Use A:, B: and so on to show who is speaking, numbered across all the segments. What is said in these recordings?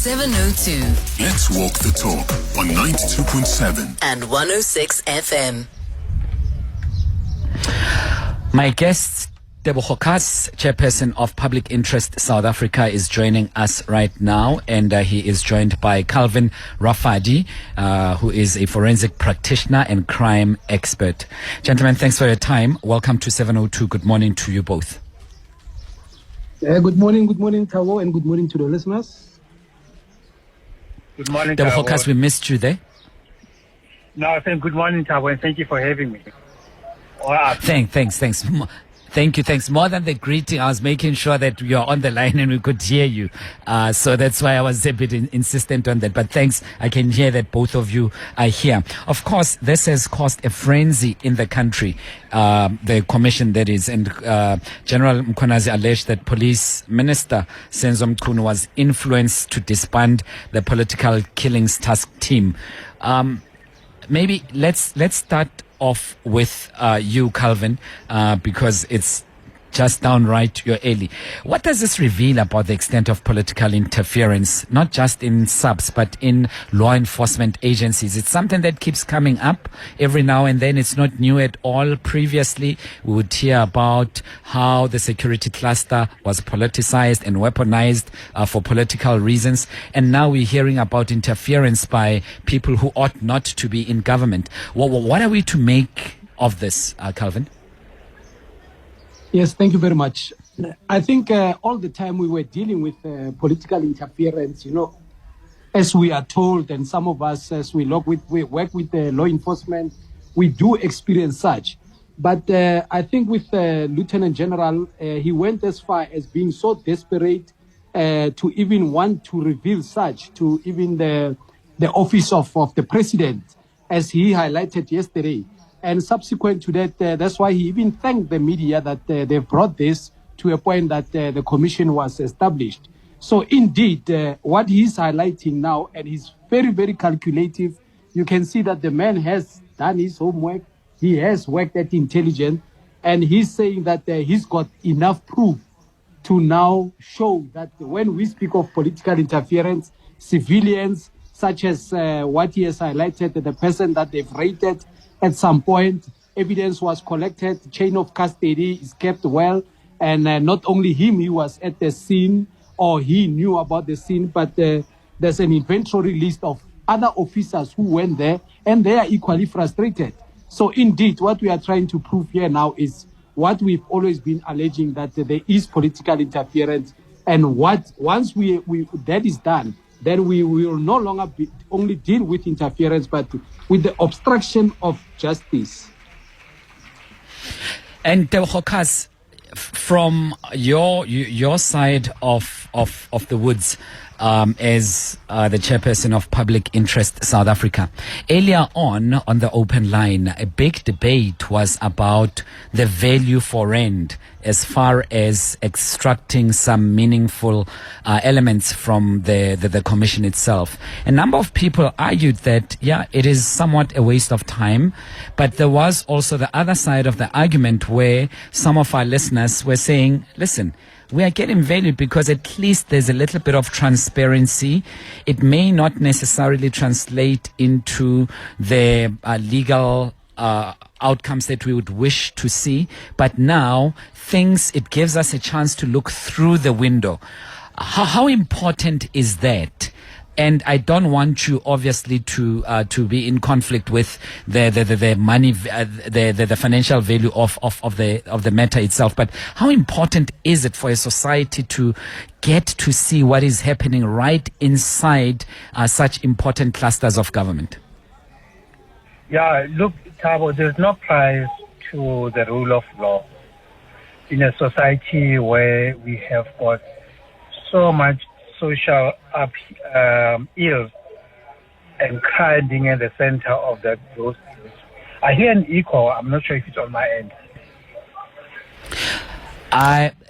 A: 702.
B: Let's walk the talk on 92.7
A: and 106 FM.
C: My guest, Tebogo Khaas, Chairperson of Public Interest South Africa, is joining us right now, and he is joined by Calvin Rafadi, who is a forensic practitioner and crime expert. Gentlemen, thanks for your time. Welcome to 702. Good morning to you both.
D: Good morning, Thabo, and good morning to the listeners.
E: Good morning,
C: Tebogo
E: Thabo.
C: Khaas, we missed you there.
E: No, I think good morning, Thabo, and thank you for having me.
C: Thanks. Thank you. Thanks. More than the greeting, I was making sure that you're on the line and we could hear you. So that's why I was a bit insistent on that. But thanks. I can hear that both of you are here. Of course, this has caused a frenzy in the country. The commission, that is. And General Mkhwanazi alleged that Police Minister Senzo Mchunu was influenced to disband the political killings task team. Maybe let's start off with you, Calvin, because it's just downright your alley. What does this reveal about the extent of political interference, not just in subs, but in law enforcement agencies? It's something that keeps coming up every now and then. It's not new at all. Previously, we would hear about how the security cluster was politicized and weaponized for political reasons. And now we're hearing about interference by people who ought not to be in government. What are we to make of this, Calvin?
D: Yes, thank you very much. I think all the time we were dealing with political interference, as we are told, and some of us, as we work with law enforcement, we do experience such. But I think with Lieutenant General, he went as far as being so desperate to even want to reveal such to even the office of the president, as he highlighted yesterday. And subsequent to that, that's why he even thanked the media that they brought this to a point that the commission was established. So indeed, what he's highlighting now, and he's very, very calculative, you can see that the man has done his homework. He has worked at intelligence, and he's saying that he's got enough proof to now show that when we speak of political interference, civilians, such as what he has highlighted, the person that they've raided, at some point, evidence was collected, chain of custody is kept well, and not only him, he was at the scene or he knew about the scene, but there's an inventory list of other officers who went there, and they are equally frustrated. So indeed, what we are trying to prove here now is what we've always been alleging, that there is political interference, and once that is done, then we will no longer only deal with interference, but with the obstruction of justice.
C: And Tebogo Khaas, from your side of the woods, as the Chairperson of Public Interest South Africa, earlier on the open line, a big debate was about the value for rand as far as extracting some meaningful elements from the commission itself. A number of people argued that, it is somewhat a waste of time, but there was also the other side of the argument where some of our listeners were saying, listen, we are getting value because at least there's a little bit of transparency. It may not necessarily translate into the legal outcomes that we would wish to see, but now it gives us a chance to look through the window. How important is that? And I don't want you, obviously, to be in conflict with the money, the financial value of the matter itself. But how important is it for a society to get to see what is happening right inside such important clusters of government?
E: Yeah, look, Thabo, there's no price to the rule of law in a society where we have got so much social ills and crime being at the center of those ills. I hear an echo. I'm not sure if it's on my end.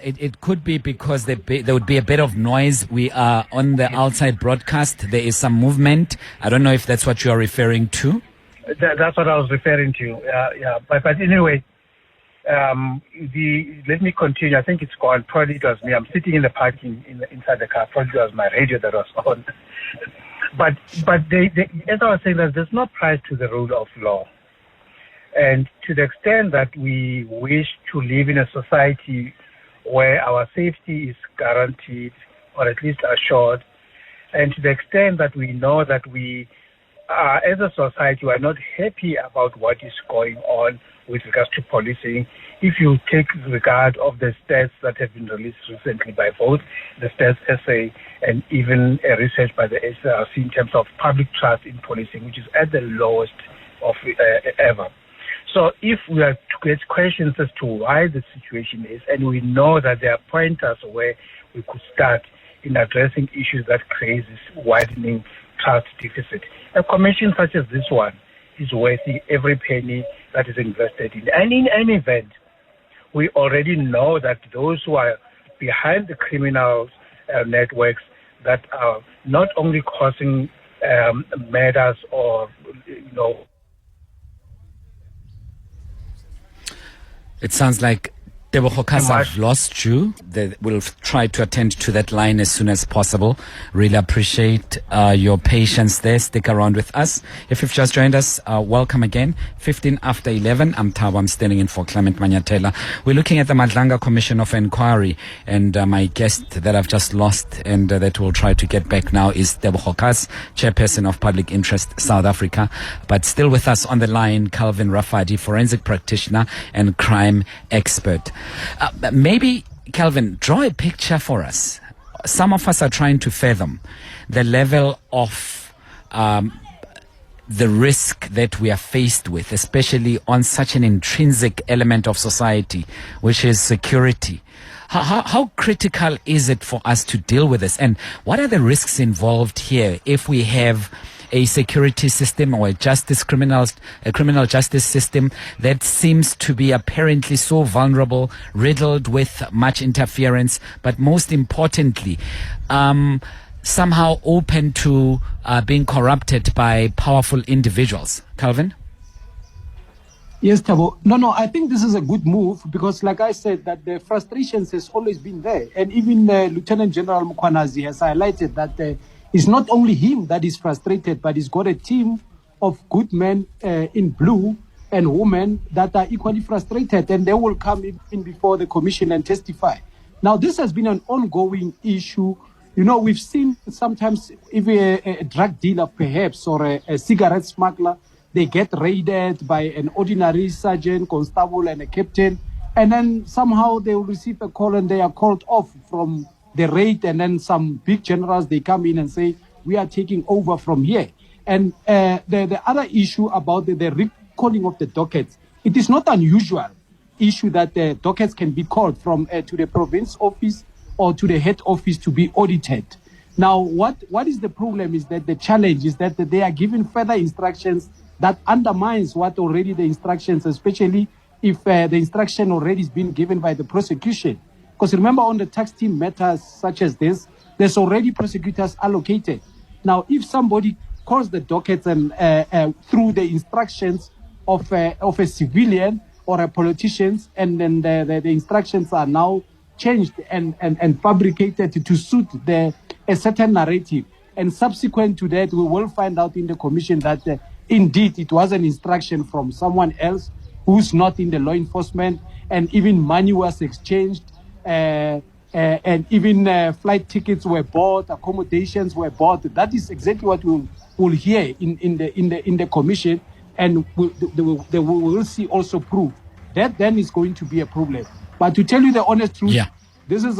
C: It could be because there would be a bit of noise. We are on the outside broadcast. There is some movement. I don't know if that's what you are referring to.
E: That's what I was referring to. But anyway, Let me continue. I think it's gone. Probably it was me. I'm sitting in the parking inside the car. Probably it was my radio that was on. But as I was saying, there's no price to the rule of law. And to the extent that we wish to live in a society where our safety is guaranteed or at least assured, and to the extent that we know that we are, as a society, we are not happy about what is going on with regards to policing. If you take regard of the stats that have been released recently by both the stats essay and even a research by the SRC in terms of public trust in policing, which is at the lowest of ever. So if we are to get questions as to why the situation is, and we know that there are pointers where we could start in addressing issues that create this widening trust deficit, a commission such as this one is worth every penny that is invested in. And in any event, we already know that those who are behind the criminal networks that are not only causing murders or,
C: It sounds like Tebogo Khaas, I've lost you. We'll try to attend to that line as soon as possible. Really appreciate your patience there. Stick around with us. If you've just joined us, welcome again. 15 after 11. I'm Thabo. I'm standing in for Clement Manyathela. We're looking at the Madlanga Commission of Inquiry, and my guest that I've just lost and that we'll try to get back now is Tebogo Khaas, Chairperson of Public Interest South Africa. But still with us on the line, Calvin Rafadi, forensic practitioner and crime expert. Maybe, Calvin, draw a picture for us. Some of us are trying to fathom the level of the risk that we are faced with, especially on such an intrinsic element of society, which is security. How critical is it for us to deal with this? And what are the risks involved here if we have a security system or a criminal justice system that seems to be apparently so vulnerable, riddled with much interference, but most importantly, somehow open to being corrupted by powerful individuals? Calvin?
D: Yes, Thabo. No, I think this is a good move because, like I said, that the frustrations has always been there. And even Lieutenant General Mkhwanazi has highlighted that it's not only him that is frustrated, but he's got a team of good men in blue and women that are equally frustrated, and they will come in before the commission and testify. Now, this has been an ongoing issue. You know, we've seen sometimes if a drug dealer perhaps or a cigarette smuggler, they get raided by an ordinary sergeant, constable, and a captain, and then somehow they will receive a call and they are called off from the raid, and then some big generals, they come in and say, we are taking over from here. And the other issue about the recalling of the dockets, it is not unusual issue that the dockets can be called from to the province office or to the head office to be audited. Now, what is the problem is that the challenge is that they are given further instructions that undermines what already the instructions, especially if the instruction already has been given by the prosecution. Because remember, on the tax team matters such as this, there's already prosecutors allocated. Now, if somebody calls the dockets and through the instructions of a civilian or a politician, and then the instructions are now changed and fabricated to suit a certain narrative, and subsequent to that, we will find out in the commission that indeed it was an instruction from someone else who's not in the law enforcement, and even money was exchanged. And even flight tickets were bought, accommodations were bought. That is exactly what we'll hear in the commission, and they will see also proof that then is going to be a problem. But to tell you the honest truth, this is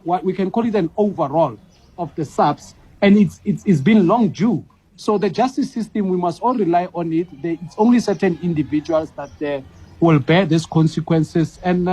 D: what we can call it an overall of the SAPS, and it's been long due. So the justice system, we must all rely on it. It's only certain individuals that will bear these consequences, and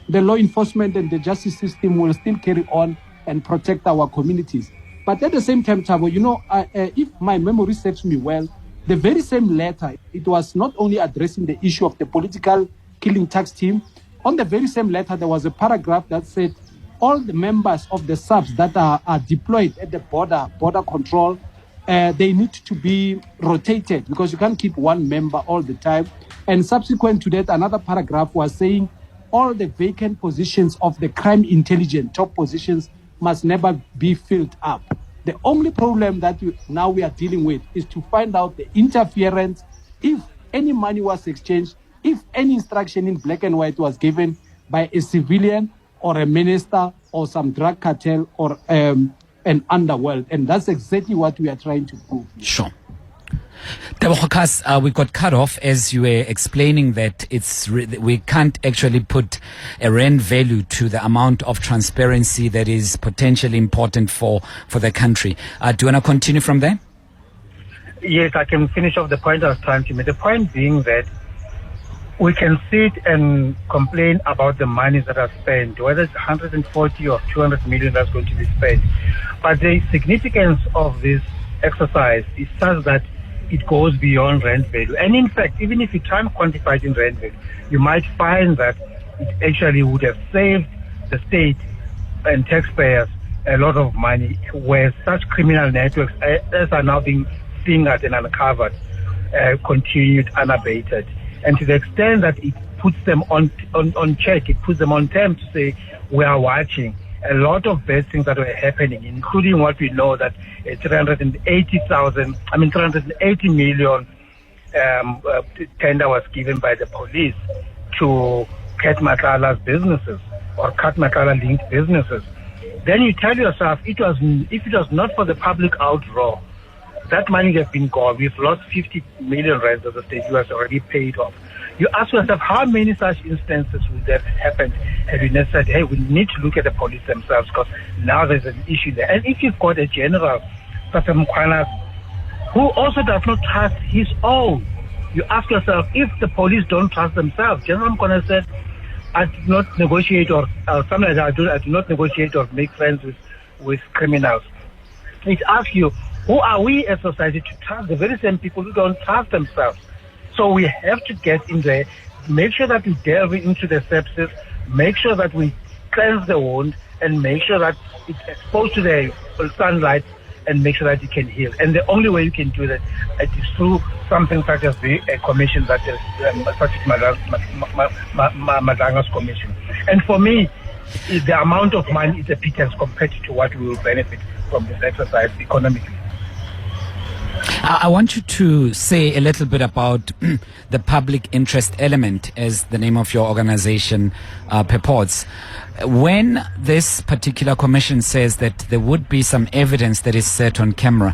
D: the law enforcement and the justice system will still carry on and protect our communities. But at the same time, Thabo, you know, if my memory serves me well, the very same letter, it was not only addressing the issue of the political killing tax team. On the very same letter, there was a paragraph that said all the members of the SAPS that are deployed at the border control, they need to be rotated because you can't keep one member all the time. And subsequent to that, another paragraph was saying all the vacant positions of the crime intelligence top positions must never be filled up. The only problem that we are dealing with is to find out the interference, if any money was exchanged, if any instruction in black and white was given by a civilian or a minister or some drug cartel or an underworld. And that's exactly what we are trying to prove.
C: Sure. Tebogo Khaas, we got cut off as you were explaining that we can't actually put a rand value to the amount of transparency that is potentially important for the country. Do you want to continue from there?
E: Yes, I can finish off the point I was trying to make. The point being that we can sit and complain about the money that are spent, whether it's 140 or 200 million that's going to be spent. But the significance of this exercise is such that it goes beyond rand value. And in fact, even if you try and quantify it in rand value, you might find that it actually would have saved the state and taxpayers a lot of money, where such criminal networks as are now being fingered and uncovered continued unabated. And to the extent that it puts them on check, it puts them on terms to say, we are watching. A lot of bad things that were happening, including what we know that 380 million tender was given by the police to Kat Matlala's businesses or Kat Matlala linked businesses. Then you tell yourself, if it was not for the public outroar, that money would have been gone. We've lost 50 million rands of the state US already paid off. You ask yourself, how many such instances would have happened had we not said, hey, we need to look at the police themselves, because now there's an issue there. And if you've got a general, such as Mkhwana, who also does not trust his own, you ask yourself, if the police don't trust themselves, General Mkhwana said, I do not negotiate or something like that, I do not negotiate or make friends with criminals. It asks you, who are we as society to trust the very same people who don't trust themselves? So we have to get in there, make sure that we delve into the sepsis, make sure that we cleanse the wound, and make sure that it's exposed to the sunlight, and make sure that it can heal. And the only way you can do that is through something such as a commission that is such as Madlanga's commission. And for me, the amount of money is a pittance compared to what we will benefit from this exercise economically.
C: I want you to say a little bit about the public interest element, as the name of your organization purports. When this particular commission says that there would be some evidence that is set on camera,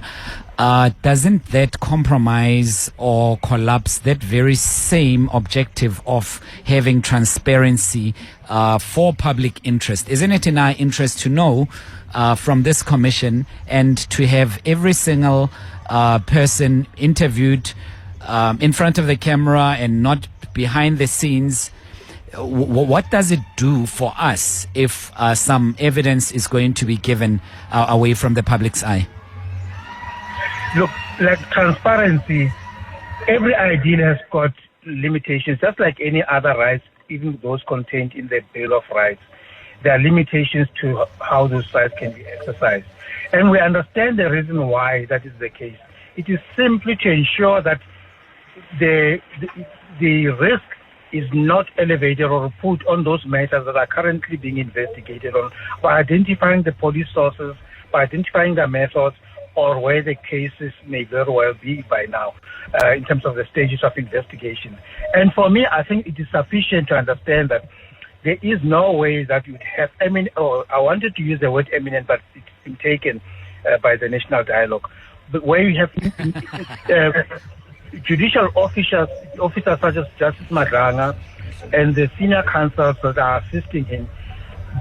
C: doesn't that compromise or collapse that very same objective of having transparency for public interest? Isn't it in our interest to know from this commission and to have every single person interviewed in front of the camera and not behind the scenes? What does it do for us if some evidence is going to be given away from the public's eye?
E: Look, like transparency, every ideal has got limitations, just like any other rights, even those contained in the Bill of Rights. There are limitations to how those rights can be exercised. And we understand the reason why that is the case. It is simply to ensure that the risk is not elevated or put on those matters that are currently being investigated on, by identifying the police sources, by identifying their methods, or where the cases may very well be by now, in terms of the stages of investigation. And for me, I think it is sufficient to understand that there is no way that you would have, I wanted to use the word eminent, but it's been taken by the National Dialogue. But where you have judicial officers such as Justice Madlanga and the senior counsels that are assisting him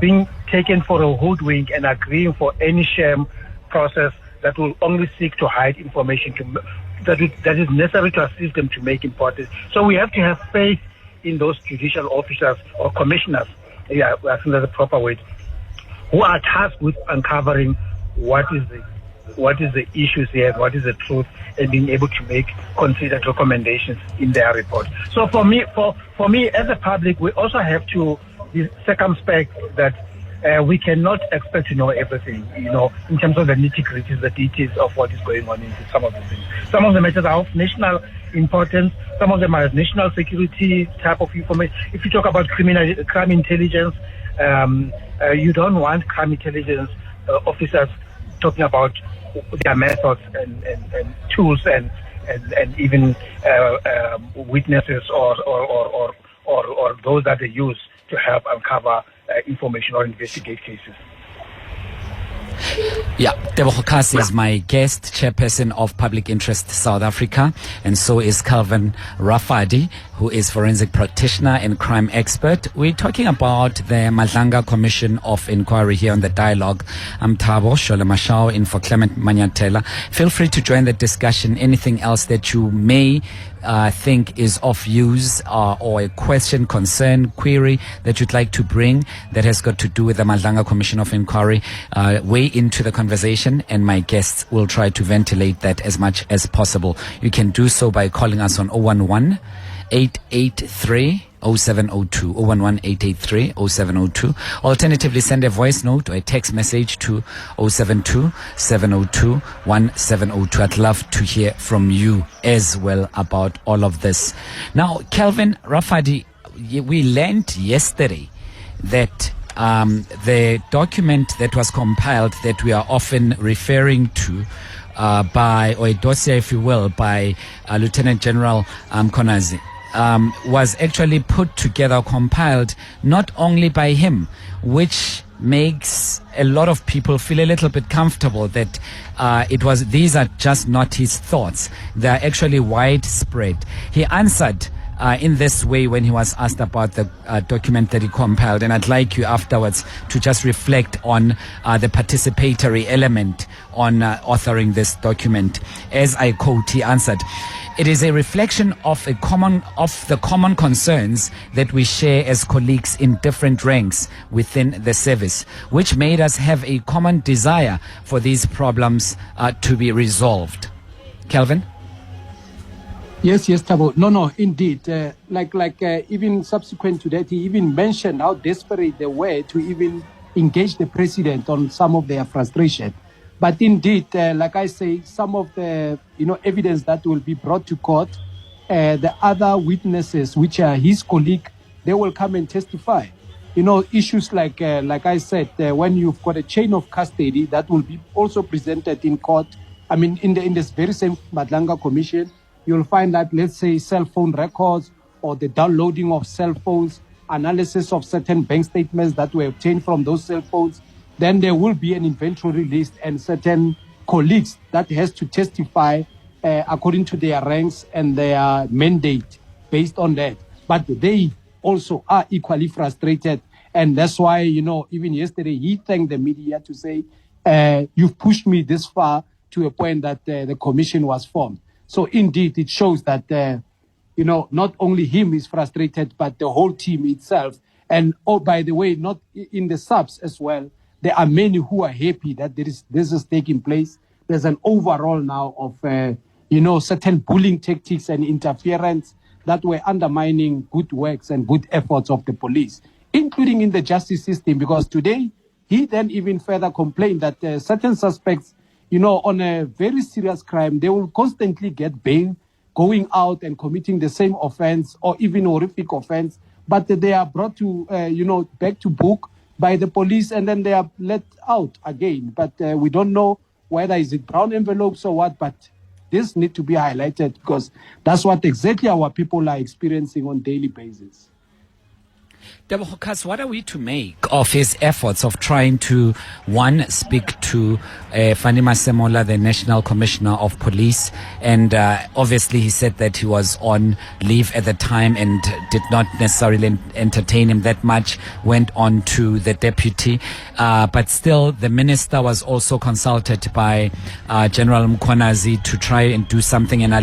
E: being taken for a hoodwink and agreeing for any sham process that will only seek to hide information that is necessary to assist them to make important. So we have to have faith in those judicial officers or commissioners, I think that's the proper word, who are tasked with uncovering what is the issues here, what is the truth, and being able to make considered recommendations in their report. So for me, as a public, we also have to be circumspect that we cannot expect to know everything, in terms of the nitty-gritties, the details of what is going on in some of the things. Some of the matters are of national importance. Some of them are national security type of information. If you talk about crime intelligence, you don't want crime intelligence officers talking about their methods and tools and even witnesses or those that they use to help uncover information or investigate cases.
C: Yeah, Tebogo Khaas is my guest, Chairperson of Public Interest South Africa, and so is Calvin Rafadi, who is forensic practitioner and crime expert. We're talking about the Madlanga Commission of Inquiry here on the dialogue. I'm Thabo Shole-Mashao in for Clement Manyathela. Feel free to join the discussion. Anything else that you may think is of use or a question, concern, query that you'd like to bring that has got to do with the Madlanga Commission of Inquiry, weigh into the conversation, and my guests will try to ventilate that as much as possible. You can do so by calling us on 011-883 0702, 011-883-0702. Alternatively, send a voice note or a text message to 072-702-1702. I'd love to hear from you as well about all of this. Now, Calvin Rafadi, we learned yesterday that the document that was compiled that we are often referring to by, or a dossier, if you will, by Lieutenant General Konazi, was actually put together, compiled not only by him, which makes a lot of people feel a little bit comfortable that these are just not his thoughts. They are actually widespread. He answered in this way when he was asked about the document that he compiled, and I'd like you afterwards to just reflect on the participatory element on authoring this document. As I quote, he answered, "It is a reflection of the common concerns that we share as colleagues in different ranks within the service, which made us have a common desire for these problems to be resolved." Calvin?
D: Yes, Thabo. No, indeed. Even subsequent to that, he even mentioned how desperate they were to even engage the president on some of their frustration. But indeed, like I say, some of the evidence that will be brought to court, the other witnesses, which are his colleague, they will come and testify. Issues like I said, when you've got a chain of custody, that will be also presented in court. I mean, in this very same Madlanga Commission, you'll find that, let's say, cell phone records or the downloading of cell phones, analysis of certain bank statements that were obtained from those cell phones. Then there will be an inventory list and certain colleagues that has to testify according to their ranks and their mandate based on that. But they also are equally frustrated. And that's why, even yesterday, he thanked the media to say, you've pushed me this far to a point that the commission was formed. So indeed, it shows that, not only him is frustrated, but the whole team itself. And, by the way, not in the subs as well. There are many who are happy that this is taking place. There's an overall now of, certain bullying tactics and interference that were undermining good works and good efforts of the police, including in the justice system. Because today, he then even further complained that certain suspects, on a very serious crime, they will constantly get bail, going out and committing the same offense or even horrific offense, but they are brought to, back to book by the police and then they are let out again. But we don't know whether is it brown envelopes or what, but this need to be highlighted because that's what exactly our people are experiencing on a daily basis.
C: Tebogo Khaas, what are we to make of his efforts of trying to, one, speak to Fani Masemola, the National Commissioner of Police, and obviously he said that he was on leave at the time and did not necessarily entertain him that much, went on to the deputy, but still the minister was also consulted by General Mkhonazi to try and do something, and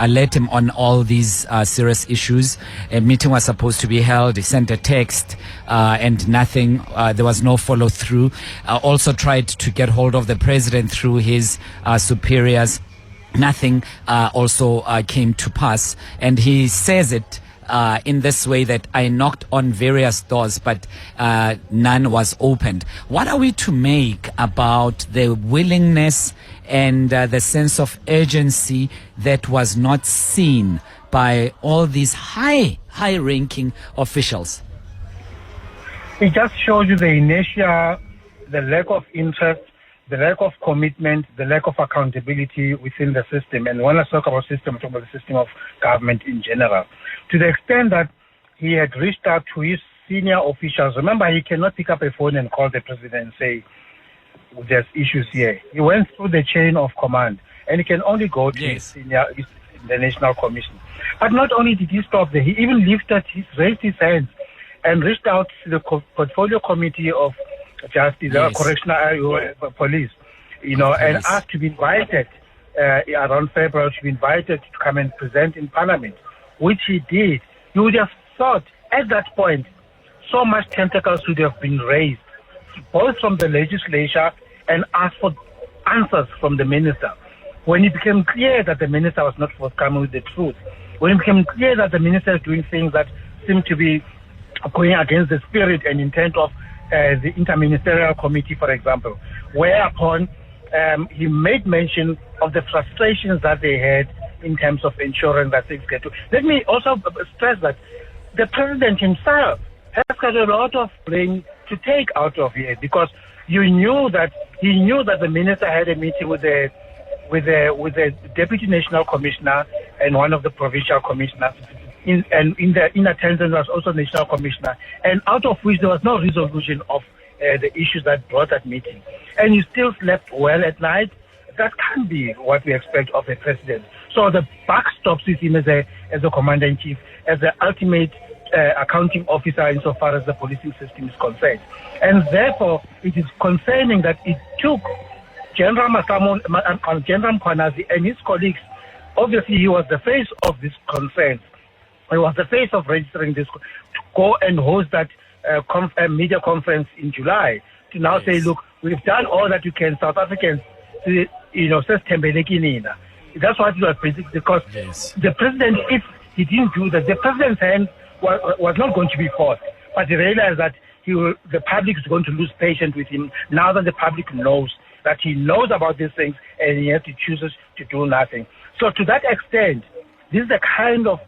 C: alert him on all these serious issues. A meeting was supposed to be held. He sent a text and nothing. There was no follow through. Also tried to get hold of the president through his superiors. Nothing also came to pass. And he says it in this way that I knocked on various doors, but none was opened. What are we to make about the willingness and the sense of urgency that was not seen by all these high-ranking officials?
E: It just shows you the inertia, the lack of interest, the lack of commitment, the lack of accountability within the system. And when I talk about system, I talk about the system of government in general. To the extent that he had reached out to his senior officials. Remember, he cannot pick up a phone and call the president and say, there's issues here. He went through the chain of command, and he can only go to his senior, the National Commission. But not only did he stop there, he even raised his hands and reached out to the portfolio committee of Justice, Correctional Police, and asked to be invited around February, to be invited to come and present in Parliament, which he did. You would have thought at that point so much tentacles would have been raised, both from the legislature and asked for answers from the minister. When it became clear that the minister was not forthcoming with the truth, when it became clear that the minister is doing things that seem to be going against the spirit and intent of the Interministerial Committee, for example, whereupon he made mention of the frustrations that they had in terms of ensuring that things get to. Let me also stress that the president himself has got a lot of blame to take out of here, because he knew that the minister had a meeting with the deputy national commissioner and one of the provincial commissioners. In attendance was also national commissioner, and out of which there was no resolution of the issues that brought that meeting. And you still slept well at night. That can't be what we expect of a president. So the buck stops with him as a commander-in-chief, as the ultimate accounting officer insofar as the policing system is concerned. And therefore, it is concerning that it took General Mkhwanazi and his colleagues. Obviously, he was the face of this concern. He was the face of registering this, to go and host that media conference in July, to now say, look, we've done all that you can, South Africans, says Tembeleki Nina. That's what it was predicted, because the president, if he didn't do that, the president's hand was not going to be forced. But he realized that the public is going to lose patience with him now that the public knows that he knows about these things, and yet he chooses to do nothing. So to that extent, this is the kind of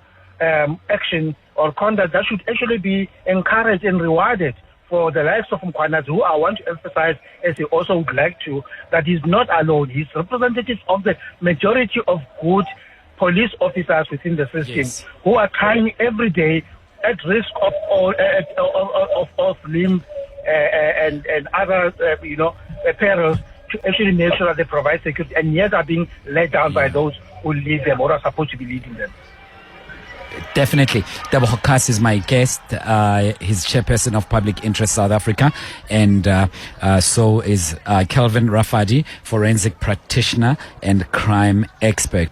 E: action or conduct that should actually be encouraged and rewarded for the likes of Mkhwanazi, who I want to emphasize, as he also would like to, that he's not alone. He's representative of the majority of good police officers within the system who are trying every day, at risk of limb and other perils, to actually make sure that they provide security, and yet are being let down by those who lead them or are supposed to be leading them.
C: Definitely. Tebogo Khaas is my guest. He's Chairperson of Public Interest South Africa, and so is Calvin Rafadi, forensic practitioner and crime expert.